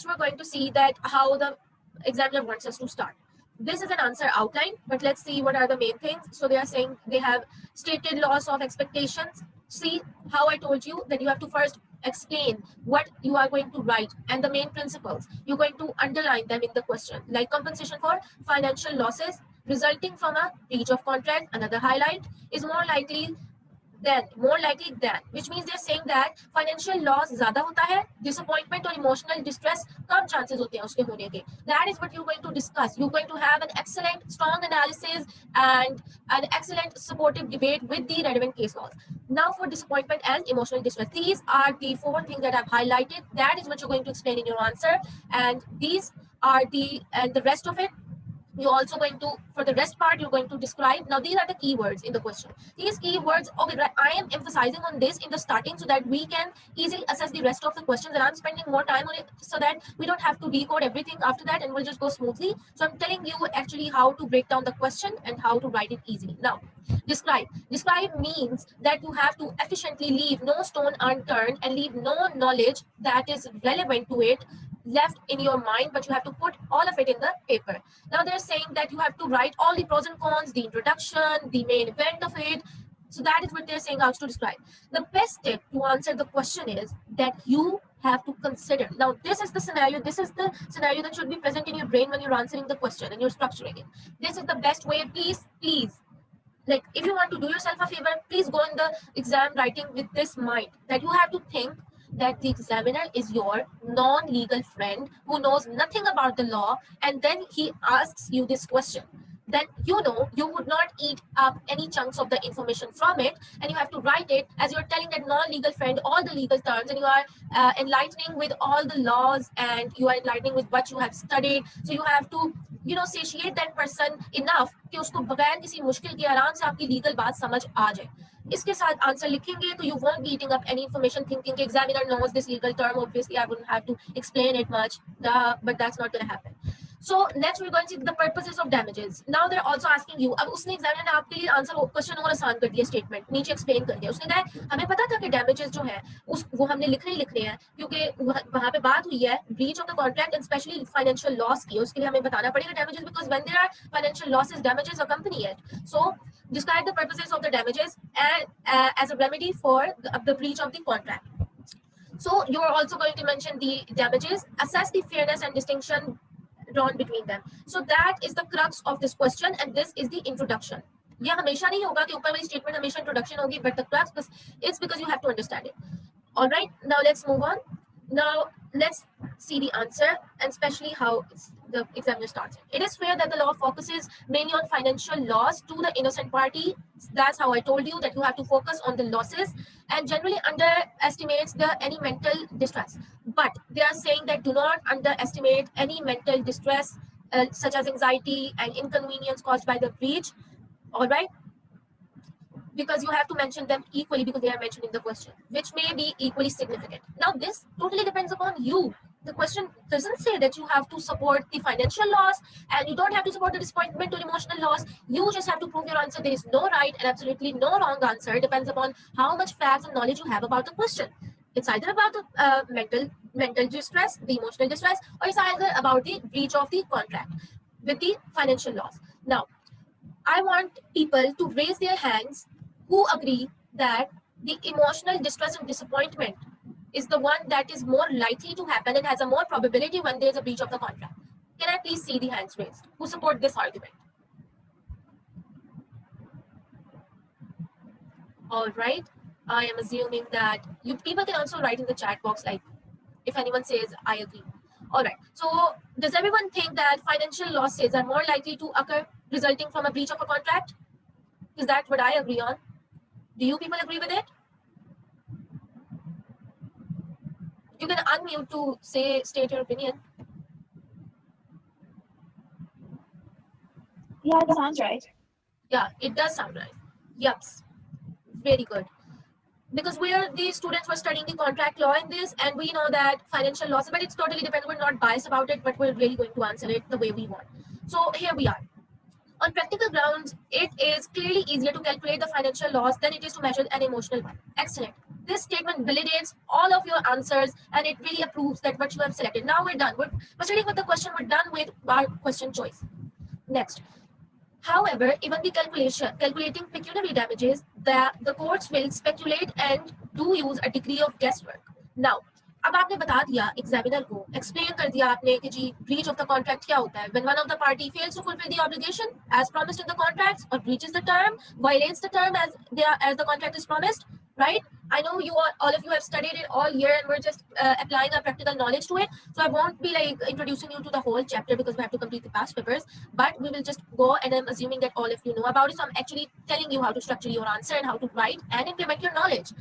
we're going to see that how the examiner wants us to start. This is an answer outline, but let's see what are the main things. So they are saying they have stated loss of expectations. See how I told you that you have to first explain what you are going to write and the main principles. You're going to underline them in the question, like compensation for financial losses resulting from a breach of contract. Another highlight is more likely than, which means they're saying that financial loss ज़्यादा होता है, disappointment or emotional distress come chances होते हैं उसके होने के. That is what you're going to discuss. You're going to have an excellent, strong analysis and an excellent supportive debate with the relevant case laws. Now for disappointment and emotional distress, these are the 4 things that I've highlighted. That is what you're going to explain in your answer, and these are the rest of it. You're also going to, for the rest part, you're going to describe. Now these are the keywords in the question. These keywords, okay, I am emphasizing on this in the starting so that we can easily assess the rest of the questions, and I'm spending more time on it so that we don't have to decode everything after that and we'll just go smoothly. So I'm telling you actually how to break down the question and how to write it easily. Now describe means that you have to efficiently leave no stone unturned and leave no knowledge that is relevant to it left in your mind, but you have to put all of it in the paper. Now they're saying that you have to write all the pros and cons, the introduction, the main event of it. So that is what they're saying how to describe. The best tip to answer the question is that you have to consider. Now this is the scenario that should be present in your brain when you're answering the question and you're structuring it. This is the best way. Please, like if you want to do yourself a favor, please go in the exam writing with this mind that you have to think that the examiner is your non-legal friend who knows nothing about the law, and then he asks you this question. Then you know you would not eat up any chunks of the information from it, and you have to write it as you're telling that non-legal friend all the legal terms, and you are enlightening with all the laws, and you are enlightening with what you have studied. So you have to satiate that person enough कि उसको बगैर किसी मुश्किल के आराम से आपकी legal बात समझ आ जाए. इसके साथ आंसर लिखेंगे तो you won't be eating up any information thinking कि examiner knows this legal term, obviously I wouldn't have to explain it much, but that's not going to happen. So next we're going to see the purposes of damages. Now they're also asking you, अब उसने examiner ने आपके लिए answer question और आसान कर दिया, statement नीचे एक्सप्लेन कर दिया. उसने कहा हमें पता था कि डैमेजेस जो है वो हमने लिखने हैं क्योंकि वहां पे बात हुई है breach of the contract and specially financial loss की. उसके लिए हमें बताना पड़ेगा damages, because when there are financial losses damages accompany it. So describe the purposes of the damages as a remedy for the breach of the contract. So you're also going to mention the damages, assess the fairness and distinction drawn between them. So that is the crux of this question, and this is the introduction. यह हमेशा नहीं होगा कि ऊपर वाली statement हमेशा introduction होगी, but the crux is because you have to understand it. All right, now let's move on. Now let's see the answer and especially how the examiner starts it. It is fair that the law focuses mainly on financial loss to the innocent party. That's how I told you that you have to focus on the losses and generally underestimates any mental distress. But they are saying that do not underestimate any mental distress such as anxiety and inconvenience caused by the breach. All right, because you have to mention them equally because they are mentioned in the question, which may be equally significant. Now this totally depends upon you. The question doesn't say that you have to support the financial loss and you don't have to support the disappointment or emotional loss. You just have to prove your answer. There is no right and absolutely no wrong answer. It depends upon how much facts and knowledge you have about the question. It's either about the mental distress, the emotional distress, or it's either about the breach of the contract with the financial loss. Now I want people to raise their hands who agree that the emotional distress and disappointment is the one that is more likely to happen and has a more probability when there's a breach of the contract. Can I please see the hands raised who support this argument? All right, I am assuming that you people can also write in the chat box like if anyone says I agree. All right, so does everyone think that financial losses are more likely to occur resulting from a breach of a contract? Is that what I agree on? Do you people agree with it? You can unmute to state your opinion. Yeah, it sounds right. Yeah, it does sound right. Yups, very good. Because the students were studying the contract law in this, and we know that financial loss, but it's totally depends. We're not biased about it, but we're really going to answer it the way we want. So here we are. On practical grounds, it is clearly easier to calculate the financial loss than it is to measure an emotional one. Excellent. this statement validates all of your answers and it really approves that what you have selected. Now we're done. We're proceeding with the question. We're done with our question choice. Next. However, even the calculating pecuniary damages, the courts will speculate and do use a degree of guesswork. Now, अब आपने बता दिया examiner को, explain कर दिया आपने कि जी breach of the contract क्या होता है, when one of the party fails to fulfill the obligation as promised in the contracts or breaches the term, violates the term as the contract is promised, right? I know you all of you have studied it all year and we're just applying our practical knowledge to it. So I won't be like introducing you to the whole chapter because we have to complete the past papers, but we will just go, and I'm assuming that all of you know about it. So I'm actually telling you how to structure your answer and how to write and implement your knowledge.